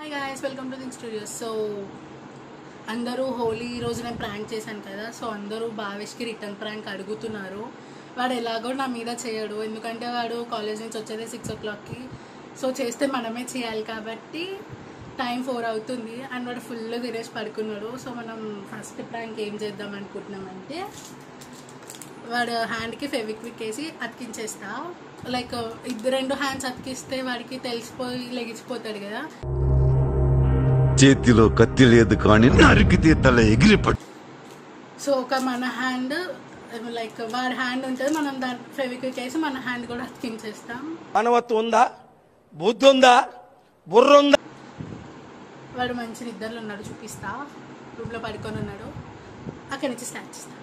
Hi guys, welcome to Ding studios. So అందరూ హోలీ రోజు నేను ప్రాంక్ చేశాను కదా. సో అందరూ భావేష్కి రిటర్న్ ప్రాంక్ అడుగుతున్నారు. వాడు ఎలాగో నా మీద చేయడు, ఎందుకంటే వాడు కాలేజ్ నుంచి వచ్చేది 6 o'clockకి. సో చేస్తే మనమే చేయాలి కాబట్టి టైం 4 అవుతుంది అండ్ వాడు ఫుల్ తినేసి పడుకున్నాడు. సో మనం ఫస్ట్ ప్రాంక్ ఏం చేద్దాం అనుకుంటున్నామంటే, వాడు హ్యాండ్కి ఫెవిక్విక్ వేసి అతికించేస్తా. లైక్ 2 హ్యాండ్స్ అతికిస్తే వాడికి తెలిసిపోయి లెగిసిపోతాడు కదా. చేతిలో కత్తి లేదు కానీ నరికితే తల ఎగిరిపడు. సో ఒక మన హ్యాండ్ లైక్ వాడి హ్యాండ్ ఉంటుంది, మనం దాని ఫెవిక్విక్ వేసి మన హ్యాండ్ కూడా అతికించేస్తాం. మానవత్వం ఉందా, బుద్ధి ఉందా, బుర్ర ఉందా? వాడు మంచి నిద్రలో ఉన్నాడు, చూపిస్తా. రూమ్ లో పడుకొని ఉన్నాడు, అక్కడి నుంచి స్టార్ట్ చేస్తా.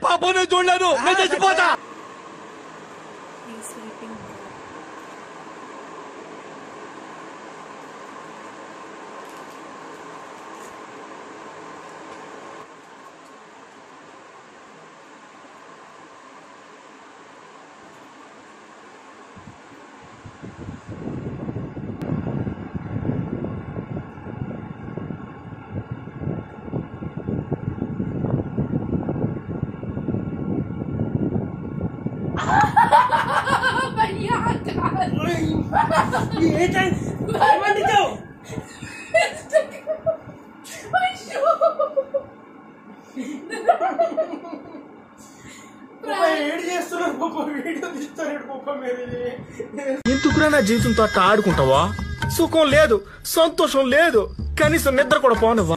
పాపనే చూడలేదు, నేను చచ్చిపోతా. ఎందుకురా నా జీవితంతో అట్లా ఆడుకుంటావా? సుఖం లేదు, సంతోషం లేదు, కనీసం నిద్ర కూడా పోనివ్వా.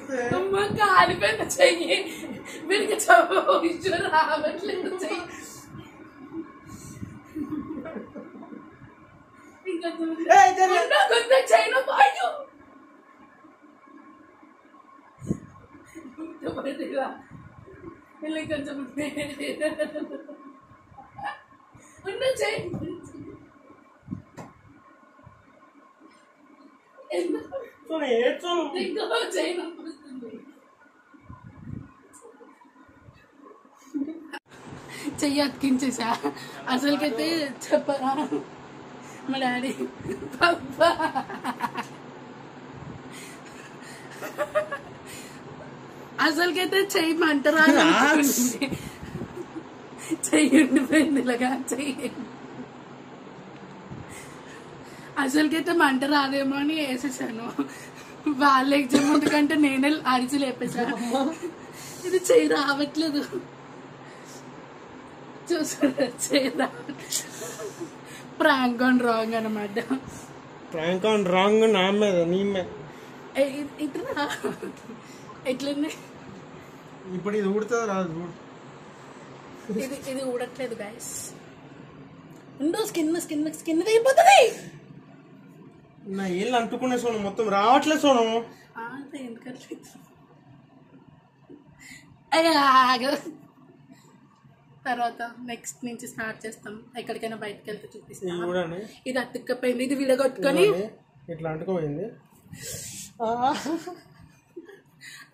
చెయ్యి అతికించేసా. అసలుకైతే చెప్పరా మా డాడీ పప్పా అసలుకైతే చెయ్యి మంటరా, చెయ్యి ఉండిపోయింది ఇలాగా. చెయ్యి అసలుకైతే మంట రాదేమో అని వేసేసాను. వాళ్ళ ఎగ్జామ్ ఎందుకంటే నేనే అరిచి లేపేసాను. ఇది చెయ్యి రావట్లేదు, చూసారా? చెయ్యి రావట్లేదు. ప్రాంక్ ఆన్ రాంగ్ అనమాట. ప్రాంక్ ఆన్ రాంగ్ నా మీద, నీ మీద. ఇట్లా ఎట్లుంది ఇప్పుడు ఇది ఊడుతుంది రాదు. ఇది ఊడట్లేదు గైస్. ఉండు, స్కిన్ అయిపోతుంది. నా ఏళ్ళు అంటుకునే సోనం మొత్తం రావట్లేదు. సోనం ఎందుకట్లేదు. తర్వాత నెక్స్ట్ నుంచి స్టార్ట్ చేస్తాం. ఎక్కడికైనా బయటకు వెళ్తే చూపిస్తాం. ఇది అతుక్కపోయింది, ఇది విడగొట్టుకొని ఇట్లా అంటుకోపోయింది.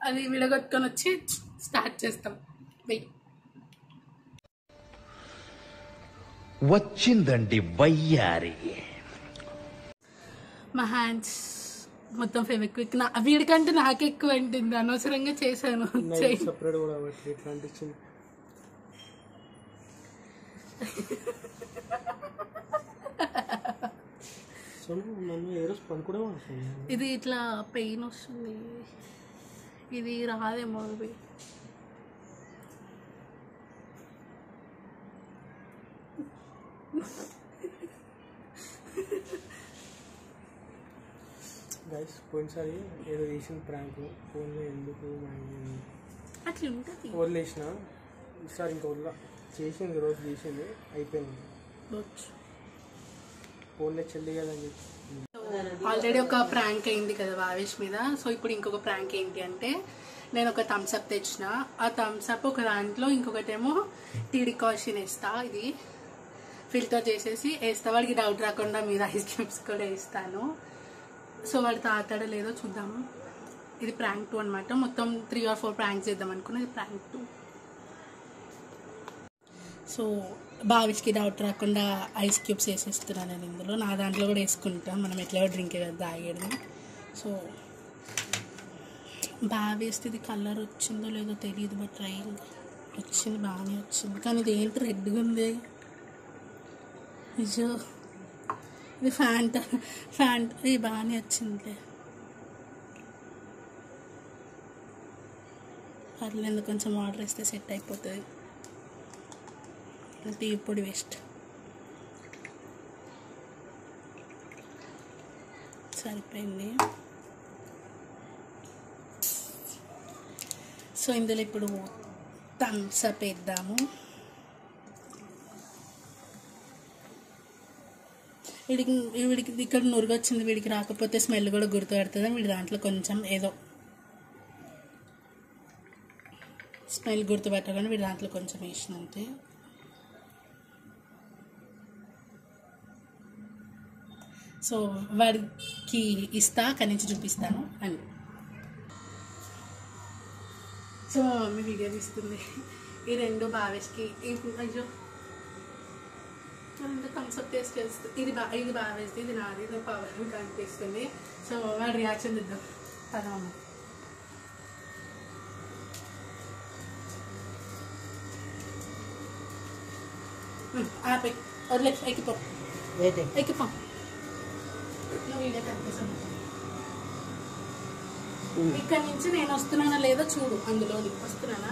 అది విడగొట్టుకొని వచ్చి స్టార్ట్ చేస్తాం. వచ్చిందండి వయ్యారి. మా హ్యాండ్స్ మొత్తం ఫెవిక్విక్ వీడికంటే నాకు ఎక్కువ అంటుంది, అనవసరంగా చేశాను. సపరేట్ కూడా ఇట్లా అనిపించింది. ఇది ఇట్లా పెయిన్ వస్తుంది, ఇది రాదేమో. అవి గైస్ పోయినసారి ఏదో చేసిన ప్రాంక్ ఫోన్లో ఎందుకు అట్లా ఉంటుంది. వదిలేసిన ఈసారి ఇంకా వదిలా. చేసింది రోజు చేసింది అయిపోయింది. ఫోన్లో చెల్లి కదని చెప్పి ఆల్రెడీ ఒక ప్రాంక్ అయింది కదా భావేష్ మీద. సో ఇప్పుడు ఇంకొక ప్రాంక్ ఏంటి అంటే, నేను ఒక థమ్స్అప్ తెచ్చిన. ఆ థమ్స్అప్ ఒక దాంట్లో ఇంకొకటేమో టీ డికాషన్ వేస్తా. ఇది ఫిల్టర్ చేసేసి వేస్తా. వాడికి డౌట్ రాకుండా మీద ఐస్ క్యూబ్స్ కూడా వేస్తాను. సో వాడు తాతాడో లేదో చూద్దాము. ఇది ప్రాంక్ 2 అనమాట. మొత్తం 3 or 4 ప్రాంక్స్ చేద్దాం అనుకున్నా. ఇది ప్రాంక్ 2. సో భావిష్కి డౌట్ రాకుండా ఐస్ క్యూబ్స్ వేసేస్తున్నాను నేను ఇందులో. నా దాంట్లో కూడా వేసుకుంటాం, మనం ఎట్లా డ్రింక్ తాగేది. సో బాగా వేస్తే ఇది కలర్ వచ్చిందో లేదో తెలియదు, బట్ ట్రైల్ వచ్చింది, బాగానే వచ్చింది. కానీ ఇది ఏంటి రెడ్గా ఉంది? నిజో ఇది ఫ్యాంట్ ఇది బాగానే వచ్చింది. పర్లేదు, కొంచెం వాటర్ వేస్తే సెట్ అయిపోతుంది. టీ పొడి వేస్ట్ సరిపోయింది. సో ఇందులో ఇప్పుడు థమ్స్ అప్ వేద్దాము. వీడికి ఇక్కడ నురుగు వచ్చింది, వీడికి రాకపోతే స్మెల్ కూడా గుర్తుపడుతుంది. వీడి దాంట్లో కొంచెం ఏదో స్మెల్ గుర్తుపెట్టగానే వీడి దాంట్లో కొంచెం వేసినంతే. సో వాడికి ఇస్తా, అక్కడి నుంచి చూపిస్తాను అని. సో మా మమ్మీ వీడియో తీస్తుంది. ఈ రెండు బావేష్కి అయ్యో థమ్స్అప్ టేస్ట్ చేస్తుంది. ఇది బావేష్ది, ఇది నాది, ఇది పవర్ కనిపిస్తుంది. సో వాడి రియాక్షన్ ఇద్దాం కదా అమ్మ. ఆపే వదిలే, ఎక్కిపో ఎక్కిపో. నువ్వు వీడియో కనిపిస్తుంది. ఇక్కడ నుంచి నేను వస్తున్నానా లేదో చూడు, అందులో వస్తున్నానా.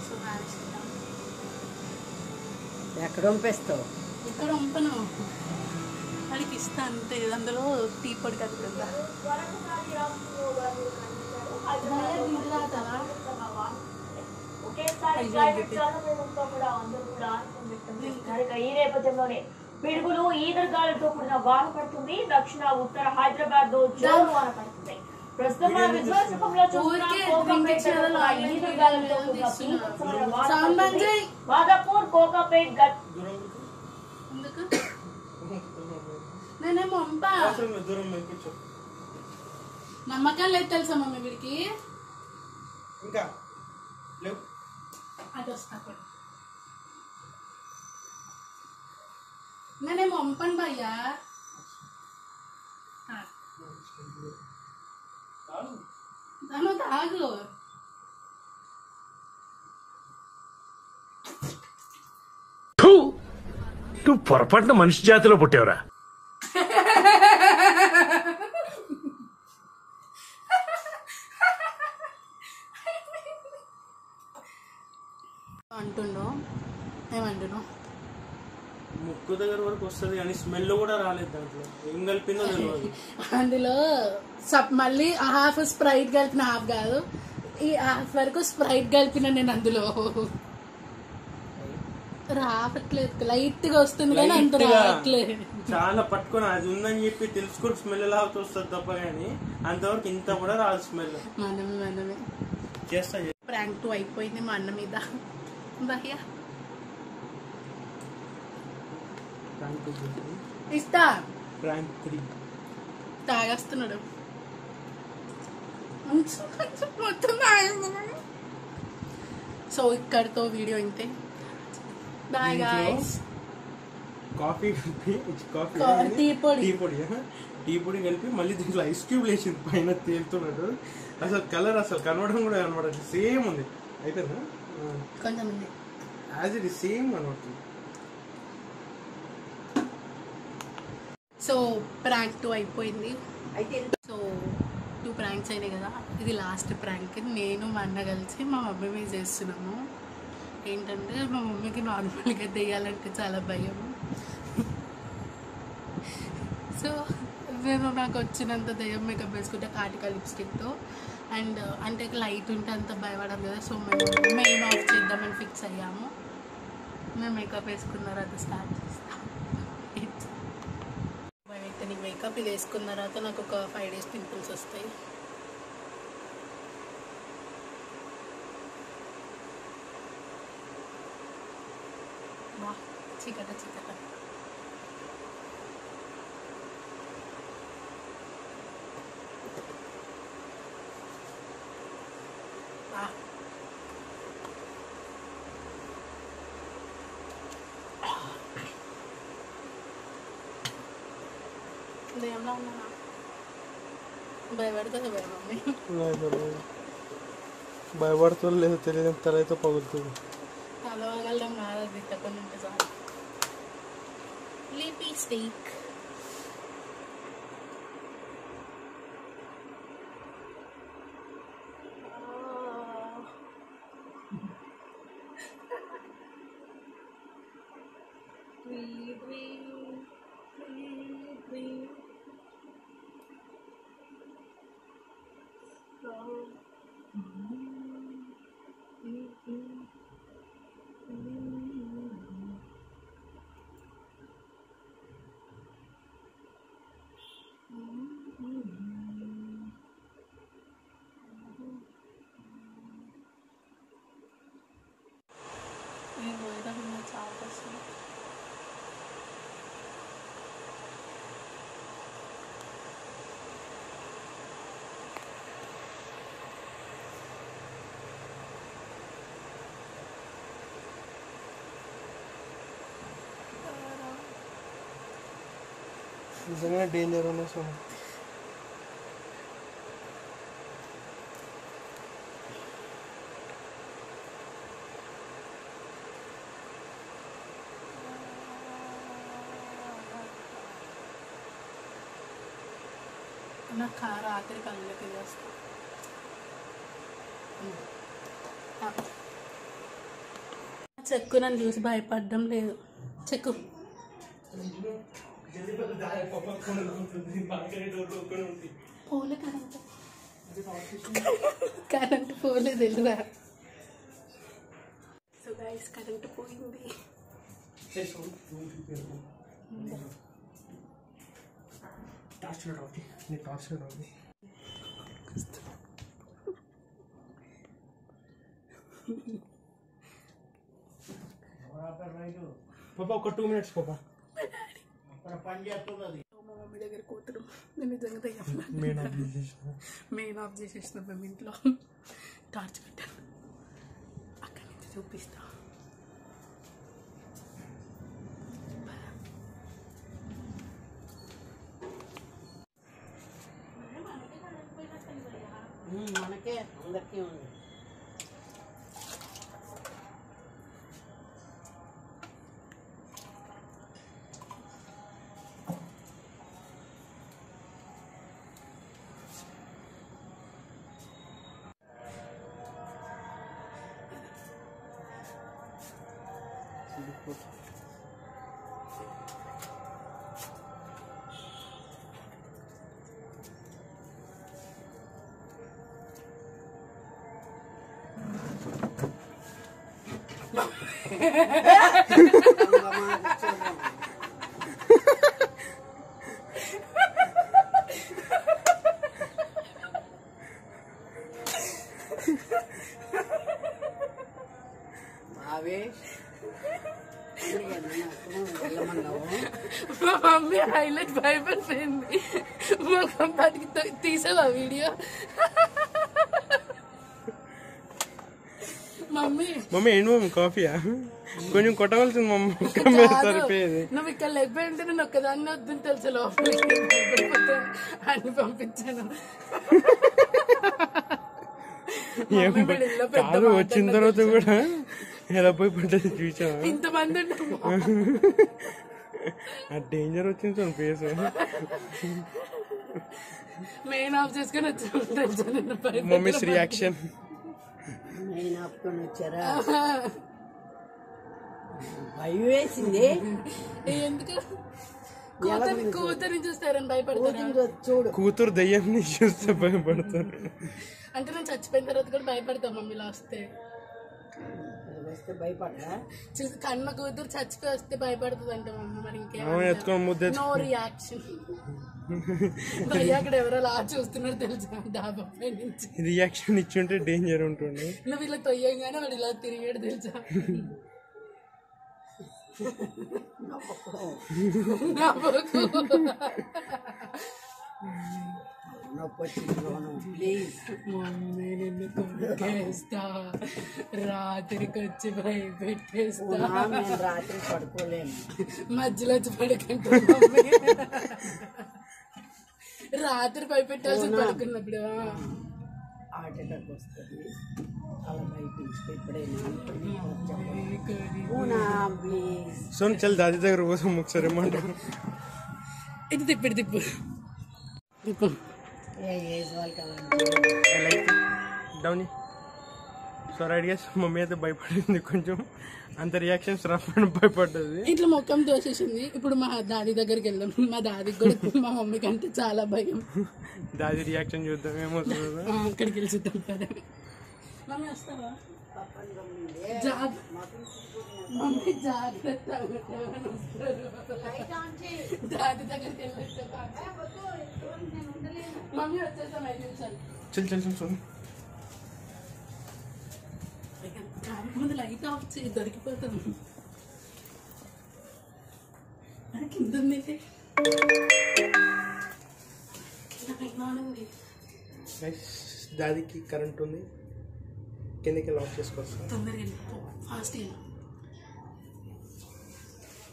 సో ఎక్కడ పంపిస్తావు? ఇక్కడ పంపను, వాడికి ఇస్తా అంతే. అందులో టీ పొడి కలుపుతుందా ఈ నేపథ్యంలోనే పిడుగులు ఈదురుగాలులతో కూడిన వాన పడుతుంది. దక్షిణ ఉత్తర హైదరాబాద్ లో జోరు వాన పడుతుంది. ప్రస్తుతం మన విధ్వంసకంలో ఈదురుగాలులతో కూడిన బీభత్సమైన వాన పడుతుంది. మాదాపూర్, కోకాపేట్, నేనేమో నమ్మకం లేదు తెలుసా మమ్మీ వీడికి. ఇంకా అది వస్తా నేనేమో పంపను భయ్యా. దాని తాగు. నువ్వు పొరపాటున మనిషి జాతిలో పుట్టావురా. అంటుండో ఏమంటున్నావు? ముక్కు దగ్గర వరకు వస్తుంది కానీ స్మెల్ కూడా రాలేదు. దాంట్లో ఏం కలిపిందో తెలియదు. అందులో మళ్ళీ హాఫ్ స్ప్రైట్ కలిపిన, హాఫ్ కాదు ఈ హాఫ్ వరకు స్ప్రైట్ కలిపిన నేను. అందులో రావట్లేదు, లైట్ గా వస్తుంది కానీ అంత రావట్లేదు. చాలా పట్టుకొని అది ఉందని చెప్పి తెలుసుకుని స్మెల్ ఎలా వస్తుంది తప్ప కానీ అంతవరకు ఇంత కూడా రాదు స్మెల్. మనమే చేస్తా. ప్రాంక్ 2 అయిపోయింది మా అన్న మీద. భయ్యా ఇస్తా. ప్రాంక్ 3 తాగేస్తున్నాడు మొత్తం. సో ఇక్కడితో వీడియో ఇంతే. Bye guys. కాఫీ టీ పొడి కలిపి మళ్ళీ దీంట్లో ఐస్ క్యూబ్ వేసింది పైన తేలుతున్నాడు. అసలు కలర్ అసలు కనబడడం కూడా కనబడదు. సేమ్ ఉంది. అయిపోయిందా? కొంచెం ఉంది. యాజ్ ఇట్ ఈస్ సేమ్ కనబడుతుంది. సో ప్రాంక్ 2 అయిపోయింది. సో 2 ప్రాంక్స్ అయినాయి కదా, ఇది లాస్ట్ ప్రాంక్. నేను మా అన్న కలిసి మా మమ్మీ మీద చేస్తున్నాము. ఏంటంటే మా మమ్మీకి నార్మల్గా తెయ్యాలంటే చాలా భయం. సో నేను నాకు వచ్చినంత దయ్యం మేకప్ వేసుకుంటే కాటికా లిప్స్టిక్తో. అండ్ అంటే లైట్ ఉంటే అంత భయపడదు కదా. సో మేము మెయిన్ ఆఫ్ చేద్దామని ఫిక్స్ అయ్యాము. మేము మేకప్ వేసుకున్న తర్వాత స్టార్ట్ చేస్తాం. అయితే నీకు మేకప్ ఇది వేసుకున్న తర్వాత నాకు ఒక 5 days పింపుల్స్ వస్తాయి. వా చీకట చీకట. దయ్యంలా ఉన్నానా? భయపడుతుంది భయ మమ్మీ. భయపడుతుంది లేదో తెలియదు, తల అయితే పగులుతుంది. కలవగలడం రాదు, తిట్టకుండా ఉంటే చాలు. లిప్స్టిక్ చాలా కష్టం. నిజంగా డేంజర్ ఉన్న సార్. నాకు రాత్రి కళ్ళకి వస్తా. చెక్కు నన్ను చూసి భయపడడం లేదు. చెక్కు పోలే కరెంట్ పోలేదు వెళ్ళరా. సో గైస్ కరెంట్ పోయింది. పాపా ఒక 2 minutes పాపా. మా మమ్మీ దగ్గర కూతురు నేను నిజంగా మెయిన్ ఆఫ్ చేసేసిన మేము ఇంట్లో టార్చ్ పెట్టాను. అక్కడి నుంచి చూపిస్తా. మనకే అందరికీ ఉంది. మా మమ్మీ హైలైట్ భయపడిపోయింది. ముఖం పట్టుకు తీసావా వీడియో? మమ్మీ మమ్మీ ఏంటి మమ్మీ కాఫీయా? కొంచెం కొట్టవలసింది మమ్మీ. సరిపోయేది. నువ్వు ఇక్కడ లేకపోయి ఉంటే నేను ఒక్కదాన్ని వద్దని తెలుసు లోపలికి అని పంపించాను. కాదు వచ్చిన తర్వాత కూడా ఎలా పోయి పడ్డది చూసా. ఇంతమంది ఆ డేంజర్ వచ్చింది చూడండి ఫేస్. మెయిన్ ఆఫ్ చేసుకుని వచ్చి మమ్మీస్ రియాక్షన్. మెయిన్ ఆపుకొని వచ్చారా? భయం వేసింది. ఎందుకు కూతురిని చూస్తారని భయపడతారు. చూడు కూతురు దయ్యాన్ని చూస్తే భయపడతారు. అంటే నేను చచ్చిపోయిన తర్వాత కూడా భయపడతాం మమ్మీలా వస్తే. భయపడరా? కన్న కూతురు చచ్చిపోయి వస్తే భయపడుతుంది అంటే మమ్మీ. మరి ఇంకేం నో రియాక్షన్. అక్కడ ఎవరో అలా చూస్తున్నారు తెలుసా డాబా పై నుంచి. రియాక్షన్ ఇచ్చుంటే డేంజర్ ఉంటుంది. నువ్వు ఇలా తొయ్యంగానే వాడు ఇలా తిరిగాడు తెలుసా. మమ్మీ నిన్ను కొడుకేస్తా, రాత్రికి వచ్చి భయపెట్టేస్తా. రాత్రి పడుకోలేను, మధ్యలో వచ్చి పడుకుంటా మమ్మీ. రాత్రి భయపెట్టాల్సి పడుకున్నప్పుడు హార్ట్ అటాక్ వస్తుంది అలా భయపించి ఎప్పుడైనా అవునా ప్లీజ్ సోన్ చల్ దాది దగ్గర కోసం ఒకసారి ఏమంటారు ఇది తిప్పు ఏ ఏజ్ వాళ్ళు కావాలి down so right guys mummy అయితే భయపడింది కొంచెం అంత రియాక్షన్స్ రావడం భయపడ్డది ఇట్లా మొక్కం తోసేసింది. ఇప్పుడు మా దాది దగ్గరికి వెళ్దాం. మా దాదికి కూడా మా మమ్మీ కంటే చాలా భయం. దాది రియాక్షన్ చూద్దాం ఏమవుతుందో. అక్కడికి వెళ్ళి చూద్దాం కదా. మమ్మీ వస్తావా? మమ్మీ జాగ్రత్త దాది దగ్గరికి వెళ్ళి మమ్మీ వచ్చేస్తాం 5 నిమిషాలు. చల్ సోన్ ముందు లైట్ ఆఫ్ చేయి దొరికిపోతాం. అది కింద ఉంది దాదికి కరెంట్ ఉంది కిందకి లాక్ చేసుకోవచ్చు. తొందరగా వెళ్ళిపో ఫాస్ట్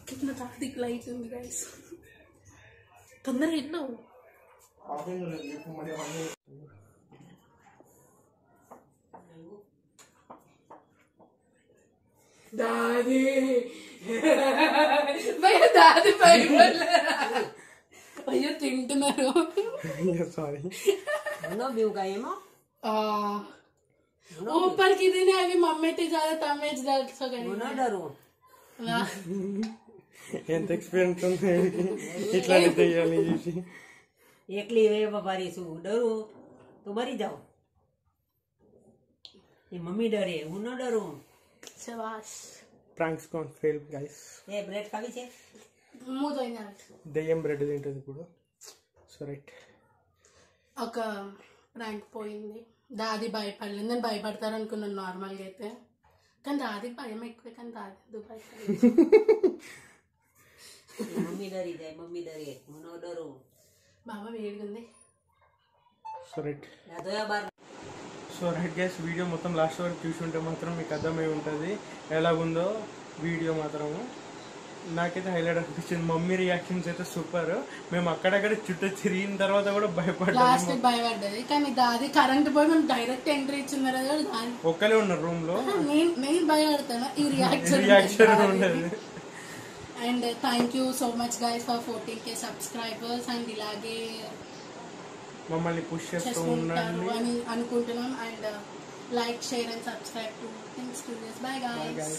కింద దాదికి లైట్ ఉంది గైస్. తొందరగా వెళ్ళావు. దాది దాది అయ్యో తింటున్నారు. సారీ ఏమో ऊपर की दिन है अभी मम्मी ते ज्यादा तमेज दर्द सो गई डरो ఎంత ఎక్స్పీరియన్స్ ఉంది ఇట్లా చేయాలి చూసి एकली वे बाबारी सु डरो तो मरी जाओ. ये मम्मी डरे हूँ न डरो. शाबाश ప్రాంక్స్ కాన్ ఫెయిల్ గైస్. ఏ బ్రెడ్ కావి చే మూడు అయినా దయ్యం బ్రెడ్ తింటది ఇప్పుడు. సో రైట్ ఒక ప్రాంక్ పోయింది. దాది భయపడలేదు. నేను భయపడతారు అనుకున్నాను నార్మల్గా అయితే. కానీ దాదికి భయం ఎక్కువ. కానీ దాది ఎందుకు భయపడలేదు. मम्मी डरी जाए मम्मी डरे हूँ न डरो. బాబా వేడిగుంది. సో రైట్ याद या बार సో రైట్ గైస్ వీడియో మొత్తం లాస్ట్ వరకు చూసుంటే మాత్రం మీకు అర్థమై ఉంటుంది ఎలాగుందో వీడియో మాత్రము. నాకైతే హైలైట్ అనిపించింది. మమ్మీ రియాక్షన్స్ అయితే సూపర్. మేము అక్కడక్కడ చుట్టూ తిరిగిన తర్వాత కూడా లాస్ట్ భయపడ్డది. కానీ దాది కరెంట్ పోయి మేము డైరెక్ట్ ఎంట్రీ ఇచ్చిన తర్వాత ఒక్కలే ఉన్నారు రూమ్ లో. నేను భయపడతాను ఈ రియాక్షన్ ఉండదు. And thank you so much guys for 14K subscribers. And ఇలాగే మమ్మల్ని పుష్ చేస్తూ ఉండండి అని అనుకుంటున్నాం. And like share and subscribe to things studios. Bye guys.